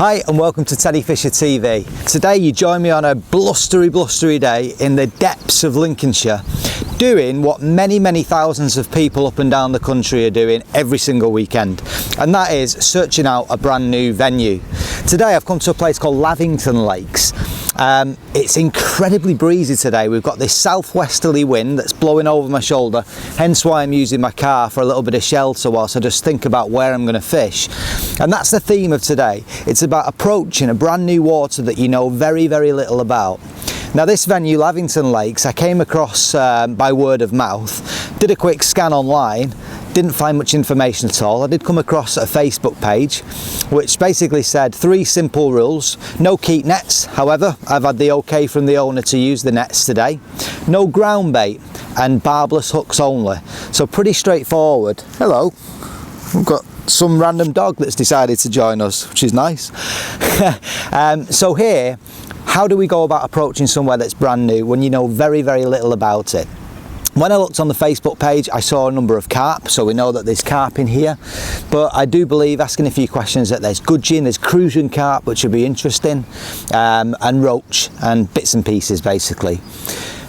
Hi and welcome to Teddy Fisher TV. Today you join me on a blustery day in the depths of Lincolnshire, doing what many thousands of people up and down the country are doing every single weekend, and that is searching out a brand new venue. Today I've come to a place called Lavington Lakes. It's incredibly breezy today. We've got this southwesterly wind that's blowing over my shoulder, hence why I'm using my car for a little bit of shelter whilst I just think about where I'm going to fish. And that's the theme of today. It's about approaching a brand new water that you know very little about. Now this venue, Lavington Lakes, I came across by word of mouth, did a quick scan online, didn't find much information at all. I did come across a Facebook page which basically said 3 simple rules. No keep nets, however, I've had the okay from the owner to use the nets today. No ground bait and barbless hooks only. So pretty straightforward. Hello, we've got some random dog that's decided to join us, which is nice. So here, how do we go about approaching somewhere that's brand new when you know very little about it? When I looked on the Facebook page, I saw a number of carp, so we know that there's carp in here, but I do believe, asking a few questions, that there's gudgeon, there's Cruciancarp, which would be interesting, and roach and bits and pieces basically.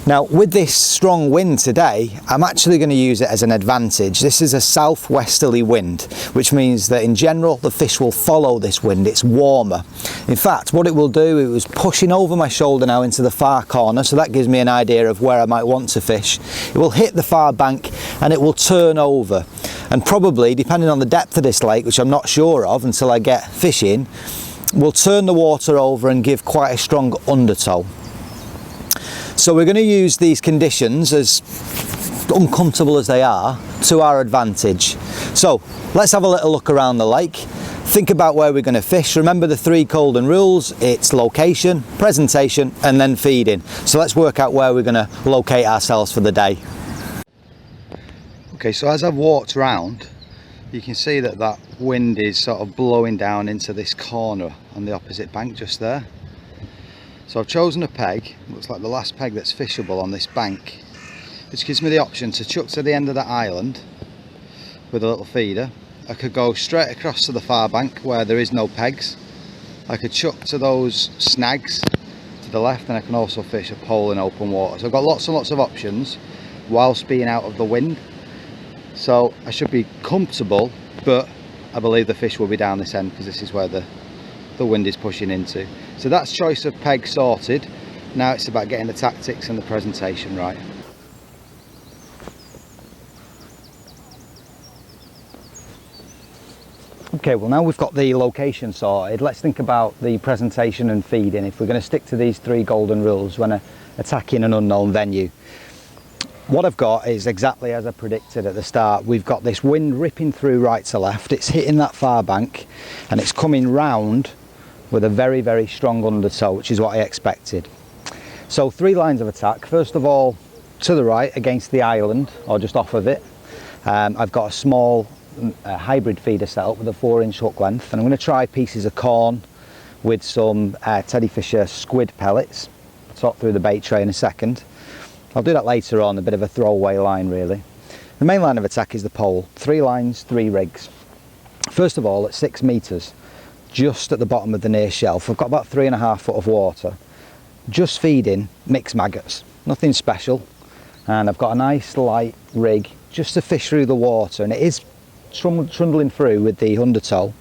Now with this strong wind today, I'm actually going to use it as an advantage. This is a southwesterly wind, which means that in general the fish will follow this wind. It's warmer. In fact, what it will do, it was pushing over my shoulder now into the far corner, so that gives me an idea of where I might want to fish. It will hit the far bank and it will turn over, and probably, depending on the depth of this lake, which I'm not sure of until I get fishing, will turn the water over and give quite a strong undertow. So we're going to use these conditions, as uncomfortable as they are, to our advantage. So let's have a little look around the lake, think about where we're going to fish. Remember the 3 golden rules: it's location, presentation and then feeding. So let's work out where we're going to locate ourselves for the day. Okay, so as I've walked around, you can see that that wind is sort of blowing down into this corner on the opposite bank just there. So I've chosen a peg, looks like the last peg that's fishable on this bank, which gives me the option to chuck to the end of the island with a little feeder. I could go straight across to the far bank where there is no pegs. I could chuck to those snags to the left, and I can also fish a pole in open water. So I've got lots and lots of options whilst being out of the wind. So I should be comfortable, but I believe the fish will be down this end because this is where the wind is pushing into. So that's choice of peg sorted. Now it's about getting the tactics and the presentation right. Okay, well now we've got the location sorted, let's think about the presentation and feeding if we're going to stick to these 3 golden rules when attacking an unknown venue. What I've got is exactly as I predicted at the start. We've got this wind ripping through right to left, it's hitting that far bank and it's coming round with a very strong undertow, which is what I expected. So 3 lines of attack. First of all, to the right against the island, or just off of it, I've got a small hybrid feeder set up with a 4-inch hook length, and I'm going to try pieces of corn with some Teddy Fisher squid pellets. I'll talk through the bait tray in a second. I'll do that later on, a bit of a throwaway line really. The main line of attack is the pole. 3 lines, 3 rigs. First of all, at 6 metres, just at the bottom of the near shelf, I've got about 3.5 foot of water, just feeding mixed maggots, nothing special, and I've got a nice light rig just to fish through the water, and it is trundling through with the undertow.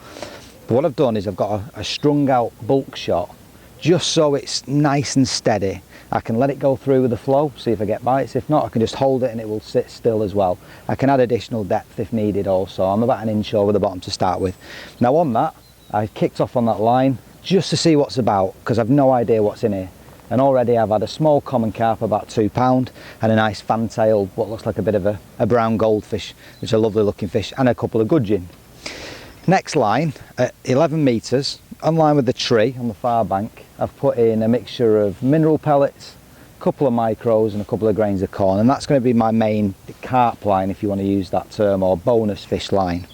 But what I've done is I've got a strung out bulk shot, just so it's nice and steady. I can let it go through with the flow, see if I get bites. If not, I can just hold it and it will sit still as well. I can add additional depth if needed also. I'm about 1 inch over the bottom to start with. Now on that, I kicked off on that line just to see what's about, because I've no idea what's in here. And already I've had a small common carp, about £2, and a nice fantail, what looks like a bit of a brown goldfish, which is a lovely looking fish, and a couple of gudgeon. Next line, at 11 metres, on line with the tree on the far bank, I've put in a mixture of mineral pellets, a couple of micros and a couple of grains of corn, and that's going to be my main carp line, if you want to use that term, or bonus fish line.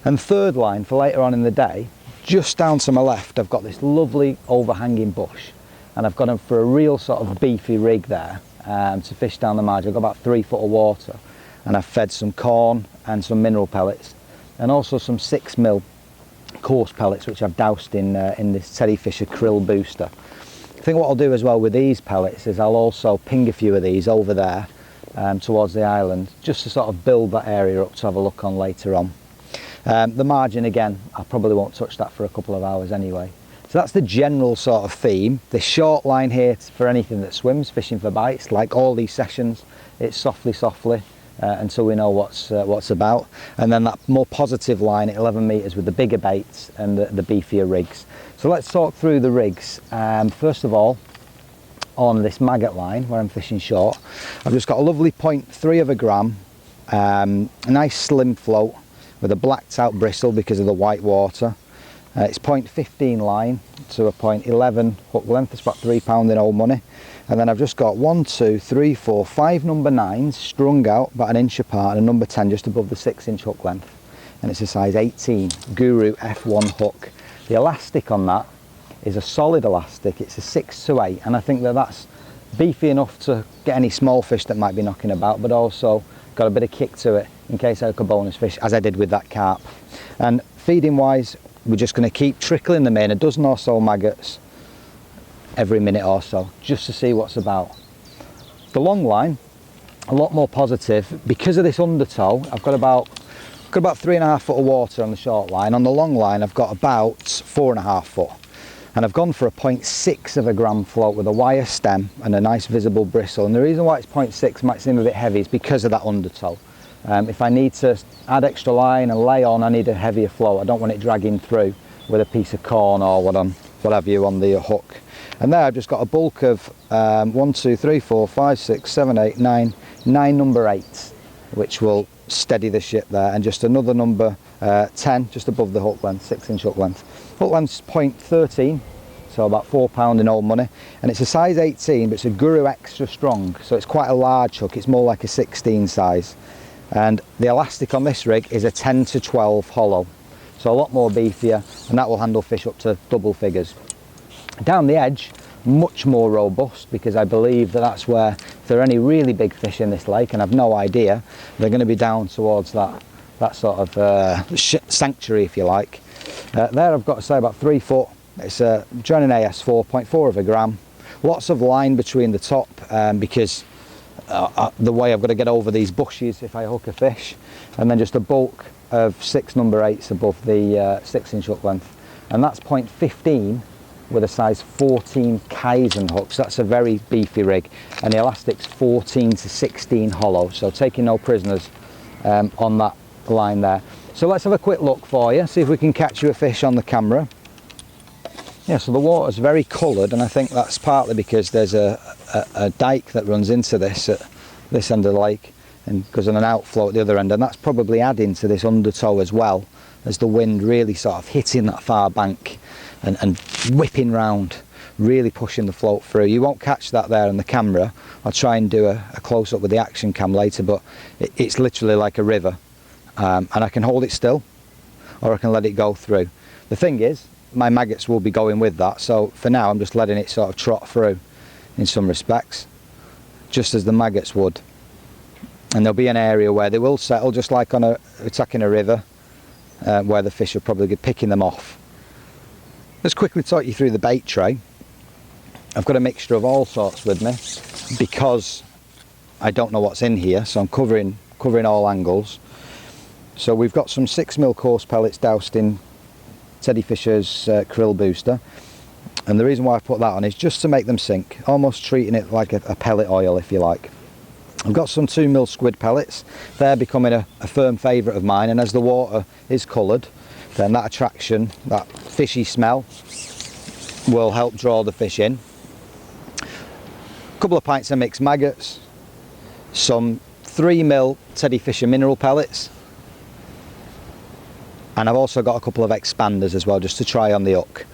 And third line for later on in the day, just down to my left, I've got this lovely overhanging bush, and I've gone for a real sort of beefy rig there to fish down the margin. I've got about 3 foot of water, and I've fed some corn and some mineral pellets, and also some 6mm coarse pellets which I've doused in this Teddy Fisher krill booster. I think what I'll do as well with these pellets is I'll also ping a few of these over there towards the island, just to sort of build that area up to have a look on later on. The margin, again, I probably won't touch that for a couple of hours anyway. So that's the general sort of theme. The short line here for anything that swims, fishing for bites, like all these sessions, it's softly until we know what's about. And then that more positive line at 11 metres with the bigger baits and the beefier rigs. So let's talk through the rigs. First of all, on this maggot line where I'm fishing short, I've just got a lovely 0.3 of a gram, a nice slim float with a blacked out bristle because of the white water. It's 0.15 line to a 0.11 hook length. It's about £3 in old money. And then I've just got 1, 2, 3, 4, 5 number 9s strung out about an inch apart, and a number 10 just above the 6-inch hook length. And it's a size 18 Guru F1 hook. The elastic on that is a solid elastic. It's a 6 to 8, and I think that's beefy enough to get any small fish that might be knocking about, but also got a bit of kick to it in case I hook a bonus fish, as I did with that carp. And feeding wise, we're just going to keep trickling them in, a dozen or so maggots every minute or so, just to see what's about. The long line, a lot more positive because of this undertow. I've got about 3.5 foot of water on the short line. On the long line, I've got about 4.5 foot. And I've gone for a 0.6 of a gram float with a wire stem and a nice visible bristle. And the reason why it's 0.6 might seem a bit heavy is because of that undertow. If I need to add extra line and lay on, I need a heavier float. I don't want it dragging through with a piece of corn or what have you on the hook. And there I've just got a bulk of 1, 2, 3, 4, 5, 6, 7, 8, 9 number 8s, which will steady the ship there, and just another number 10 just above the hook length, 6-inch hook length. Hook length's 0.13, so about £4 in old money, and it's a size 18, but it's a Guru extra strong, so it's quite a large hook. It's more like a 16 size, and the elastic on this rig is a 10 to 12 hollow, so a lot more beefier, and that will handle fish up to double figures. Down the edge, much more robust, because I believe that's where, if there are any really big fish in this lake, and I've no idea, they're going to be down towards that sort of sanctuary, if you like. There I've got to say about 3 foot. It's a Drennan AS 4.4 of a gram. Lots of line between the top because the way I've got to get over these bushes if I hook a fish, and then just a bulk of 6 number 8s above the 6-inch hook length, and that's 0.15 with a size 14 Kaizen hook. So that's a very beefy rig, and the elastic's 14 to 16 hollow, so taking no prisoners on that line there. So let's have a quick look for you, see if we can catch you a fish on the camera. Yeah, so the water's very coloured, and I think that's partly because there's a dike that runs into this at this end of the lake and goes on an outflow at the other end, and that's probably adding to this undertow as well, as the wind really sort of hitting that far bank and whipping round, really pushing the float through. You won't catch that there on the camera. I'll try and do a close-up with the action cam later, but it's literally like a river, and I can hold it still or I can let it go through. The thing is, my maggots will be going with that, so for now I'm just letting it sort of trot through in some respects, just as the maggots would. And there'll be an area where they will settle, just like on attacking a river, where the fish will probably be picking them off. Let's quickly talk you through the bait tray. I've got a mixture of all sorts with me because I don't know what's in here, so I'm covering all angles. So we've got some 6mm coarse pellets doused in Teddy Fisher's krill booster, and the reason why I put that on is just to make them sink, almost treating it like a pellet oil, if you like. I've got some 2mm squid pellets. They're becoming a firm favourite of mine, and as the water is coloured, then that attraction, that fishy smell, will help draw the fish in. A couple of pints of mixed maggots, some 3mm Teddy Fisher mineral pellets, and I've also got a couple of expanders as well, just to try on the hook.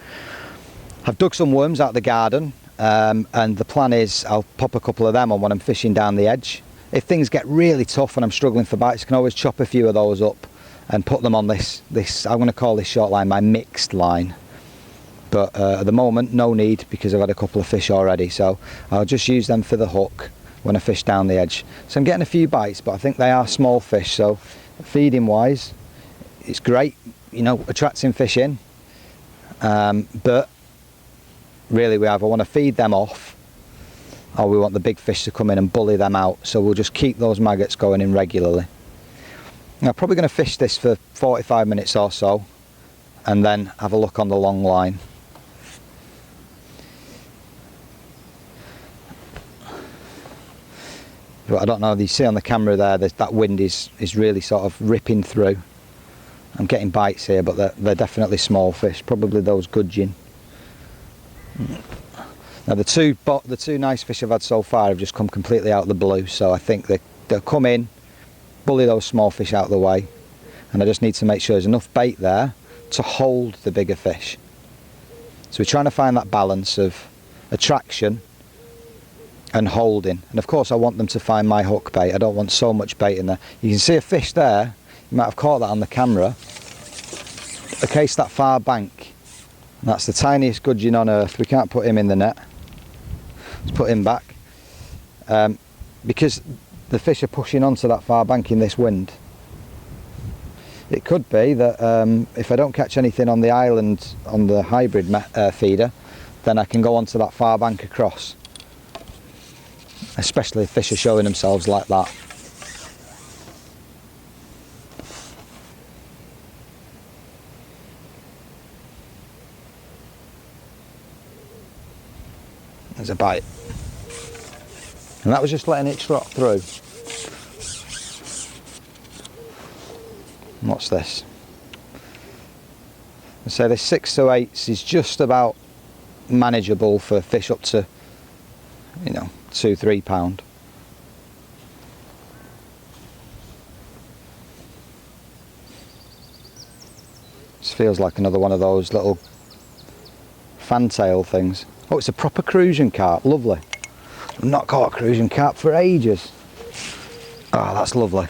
I've dug some worms out of the garden, and the plan is I'll pop a couple of them on when I'm fishing down the edge. If things get really tough and I'm struggling for bites, I can always chop a few of those up and put them on this I'm going to call this short line my mixed line. But at the moment, no need, because I've had a couple of fish already, so I'll just use them for the hook when I fish down the edge. So I'm getting a few bites, but I think they are small fish, so feeding wise, it's great. you know, attracting fish in, but really we either want to feed them off or we want the big fish to come in and bully them out, so we'll just keep those maggots going in regularly. Now, I'm probably going to fish this for 45 minutes or so and then have a look on the long line. But I don't know, you see on the camera there, that wind is really sort of ripping through. I'm getting bites here, but they're definitely small fish, probably those gudgeon. Now the two nice fish I've had so far have just come completely out of the blue, so I think they'll come in, bully those small fish out of the way, and I just need to make sure there's enough bait there to hold the bigger fish. So we're trying to find that balance of attraction and holding, and of course I want them to find my hook bait. I don't want so much bait in there. You can see a fish there, you might have caught that on the camera, against that far bank. That's the tiniest gudgeon on earth. We can't put him in the net. Let's put him back, because the fish are pushing onto that far bank in this wind. It could be that if I don't catch anything on the island on the hybrid feeder, then I can go onto that far bank across, especially if fish are showing themselves like that. There's a bite, and that was just letting it trot through. And what's this? I'd say this 6 to 8s is just about manageable for fish up to, you know, 2-3 pound. This feels like another one of those little fantail things. Oh, it's a proper Cruciancarp, lovely. I've not caught a Cruciancarp for ages. Oh, that's lovely.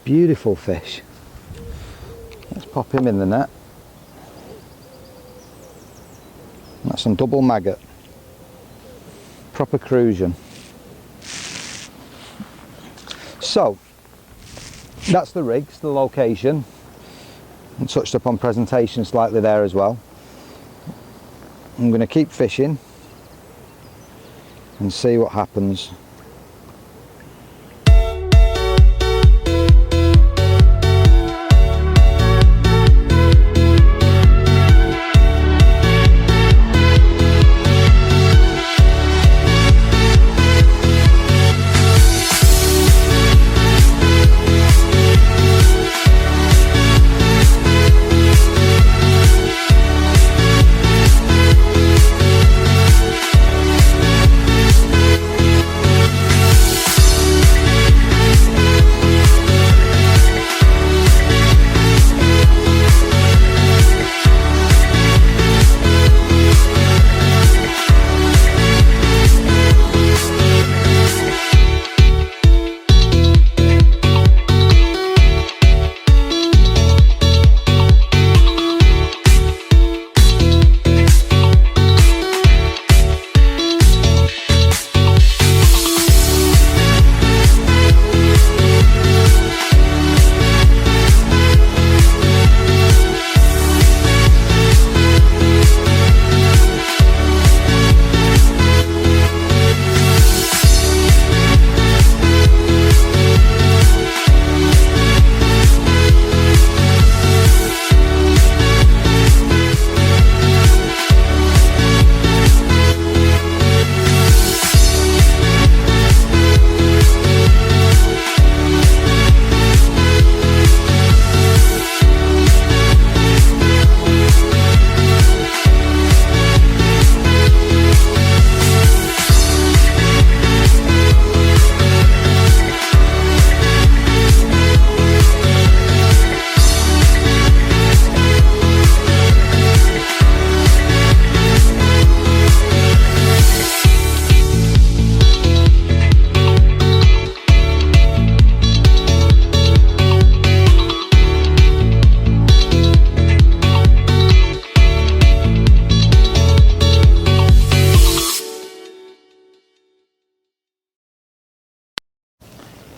Beautiful fish. Let's pop him in the net. That's some double maggot. Proper Crucian. So, that's the rigs, the location. And touched upon presentation slightly there as well. I'm going to keep fishing and see what happens.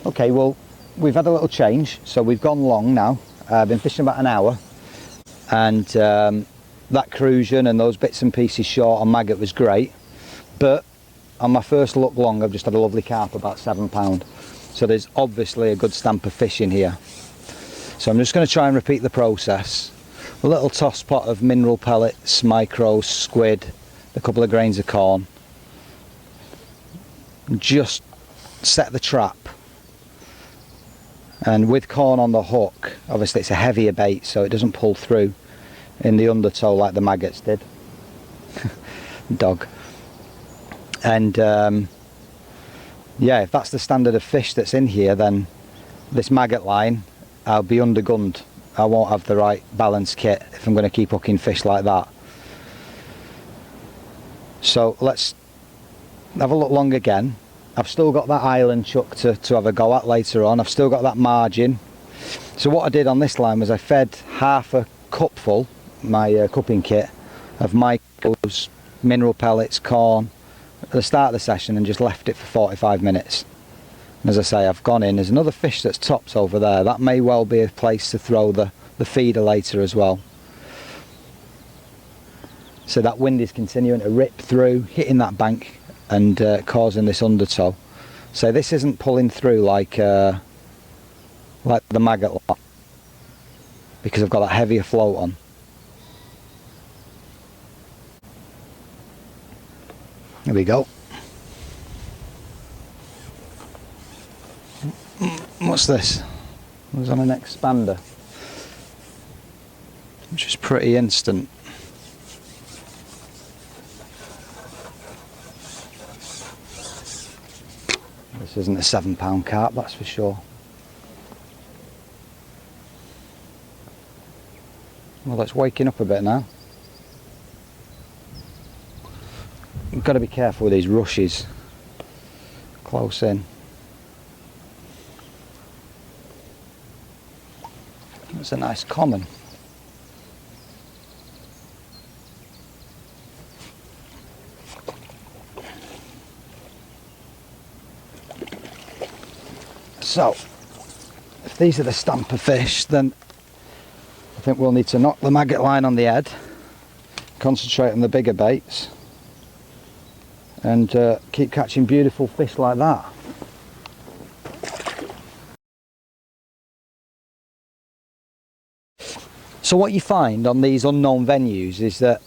Okay, well, we've had a little change, so we've gone long now. I've been fishing about an hour, and that Crucian and those bits and pieces short on maggot was great, but on my first look long I've just had a lovely carp about £7, so there's obviously a good stamp of fish in here. So I'm just going to try and repeat the process. A little toss pot of mineral pellets, micros, squid, a couple of grains of corn. Just set the trap, and with corn on the hook, obviously it's a heavier bait so it doesn't pull through in the undertow like the maggots did. Dog. And yeah, if that's the standard of fish that's in here, then this maggot line, I'll be undergunned. I won't have the right balance kit if I'm going to keep hooking fish like that. So let's have a look long again. I've still got that island chuck to have a go at later on. I've still got that margin. So what I did on this line was I fed half a cupful, my cupping kit, of micros, mineral pellets, corn at the start of the session, and just left it for 45 minutes. And as I say, I've gone in, there's another fish that's tops over there. That may well be a place to throw the feeder later as well. So that wind is continuing to rip through, hitting that bank and causing this undertow. So this isn't pulling through like the maggot lot, because I've got that heavier float on. There we go. What's this? It was on an expander, which is pretty instant. This isn't a £7 carp, that's for sure. Well, it's waking up a bit now. We've got to be careful with these rushes close in. That's a nice common. So, if these are the stamper fish, then I think we'll need to knock the maggot line on the head, concentrate on the bigger baits, and keep catching beautiful fish like that. So what you find on these unknown venues is that,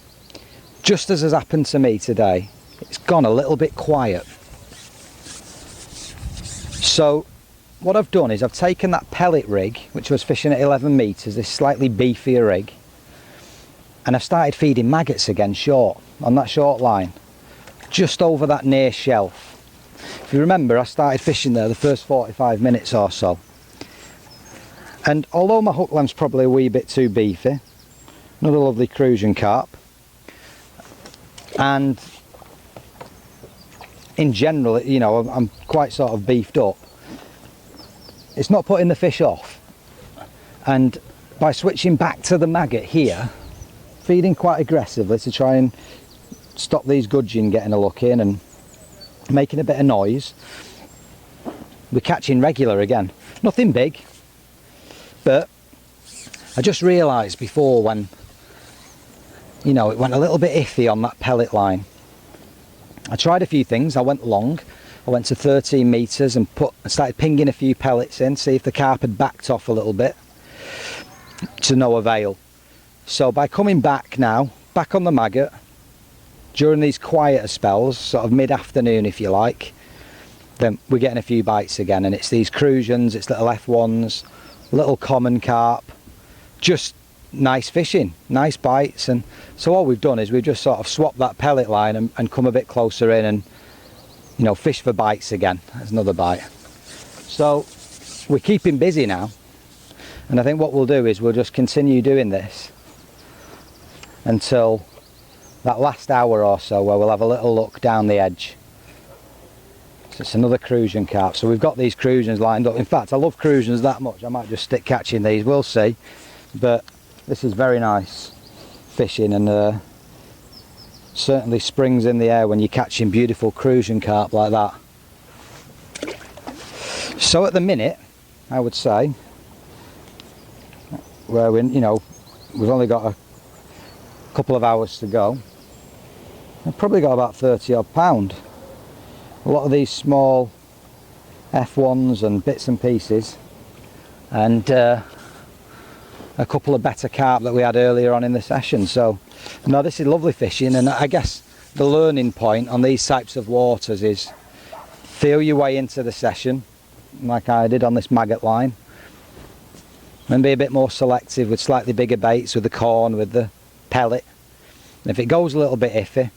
just as has happened to me today, it's gone a little bit quiet. So what I've done is I've taken that pellet rig, which was fishing at 11 metres, this slightly beefier rig, and I've started feeding maggots again short, on that short line, just over that near shelf. If you remember, I started fishing there the first 45 minutes or so. And although my hook length's probably a wee bit too beefy, another lovely Cruciancarp, and in general, you know, I'm quite sort of beefed up, it's not putting the fish off. And by switching back to the maggot here, feeding quite aggressively to try and stop these gudgeon getting a look in and making a bit of noise, we're catching regular again. Nothing big, but I just realised before, when, you know, it went a little bit iffy on that pellet line. I tried a few things. I went long. I went to 13 metres and started pinging a few pellets in, see if the carp had backed off a little bit, to no avail. So by coming back now, back on the maggot, during these quieter spells, sort of mid-afternoon if you like, then we're getting a few bites again, and it's these Crucians, it's little F1s, little common carp, just nice fishing, nice bites. And so all we've done is we've just sort of swapped that pellet line and come a bit closer in and, you know, fish for bites again. There's another bite. So we're keeping busy now, and I think what we'll do is we'll just continue doing this until that last hour or so, where we'll have a little look down the edge. So it's another Cruciancarp. So we've got these Crucians lined up. In fact, I love Crucians that much, I might just stick catching these, we'll see. But this is very nice fishing, and certainly springs in the air when you're catching beautiful Cruciancarp like that. So at the minute, I would say, where we've only got a couple of hours to go. I've probably got about 30 odd pound. A lot of these small F1s and bits and pieces, and a couple of better carp that we had earlier on in the session. So no, this is lovely fishing, and I guess the learning point on these types of waters is feel your way into the session like I did on this maggot line, and be a bit more selective with slightly bigger baits, with the corn, with the pellet. And if it goes a little bit iffy,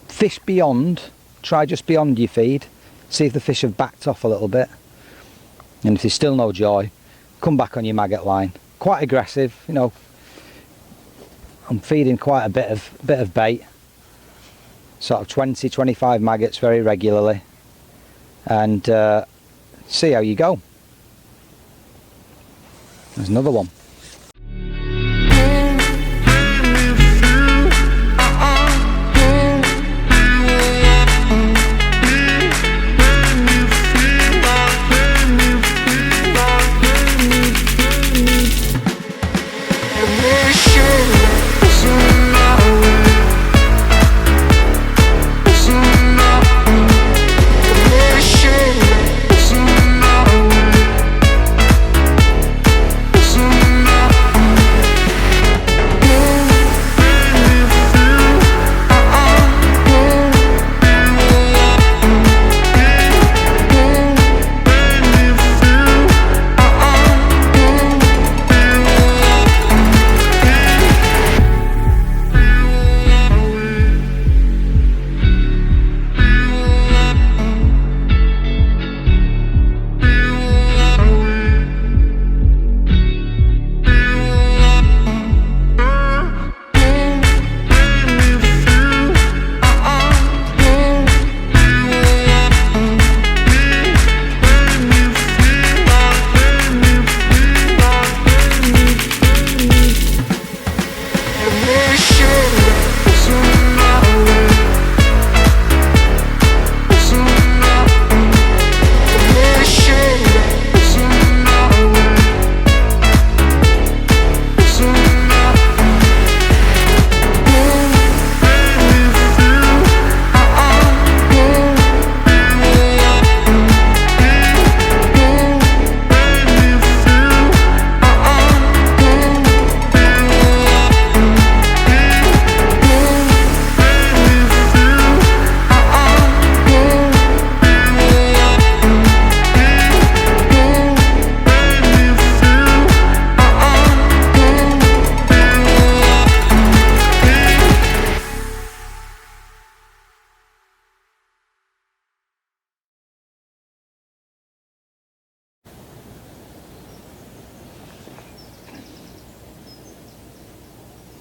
fish beyond, try just beyond your feed, see if the fish have backed off a little bit, and if there's still no joy, come back on your maggot line. Quite aggressive, I'm feeding quite a bit of bait, sort of 20-25 maggots very regularly, and see how you go. There's another one.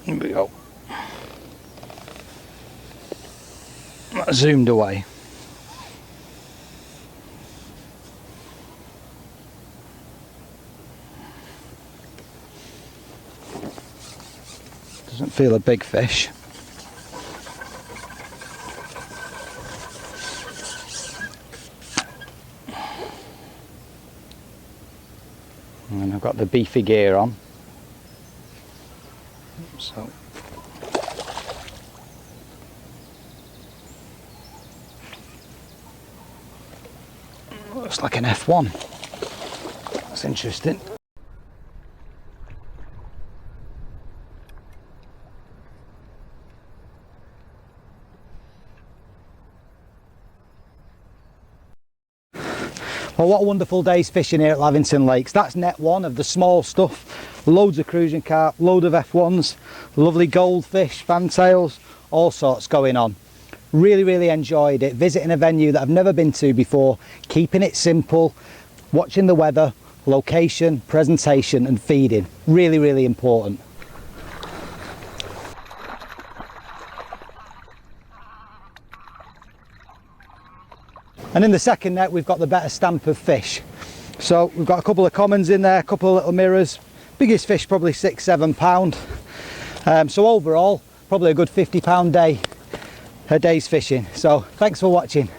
Here we go. That zoomed away. Doesn't feel a big fish. And I've got the beefy gear on. So looks like an F1. That's interesting. Well, what a wonderful day's fishing here at Lavington Lakes. That's net one of the small stuff. Loads of Cruciancarp, load of F1s, lovely goldfish, fantails, all sorts going on. Really enjoyed it. Visiting a venue that I've never been to before, keeping it simple, watching the weather, location, presentation and feeding. Really important. And in the second net we've got the better stamp of fish. So we've got a couple of commons in there, a couple of little mirrors. Biggest fish probably 6-7 pound. So overall probably a good £50 day, a day's fishing. So thanks for watching.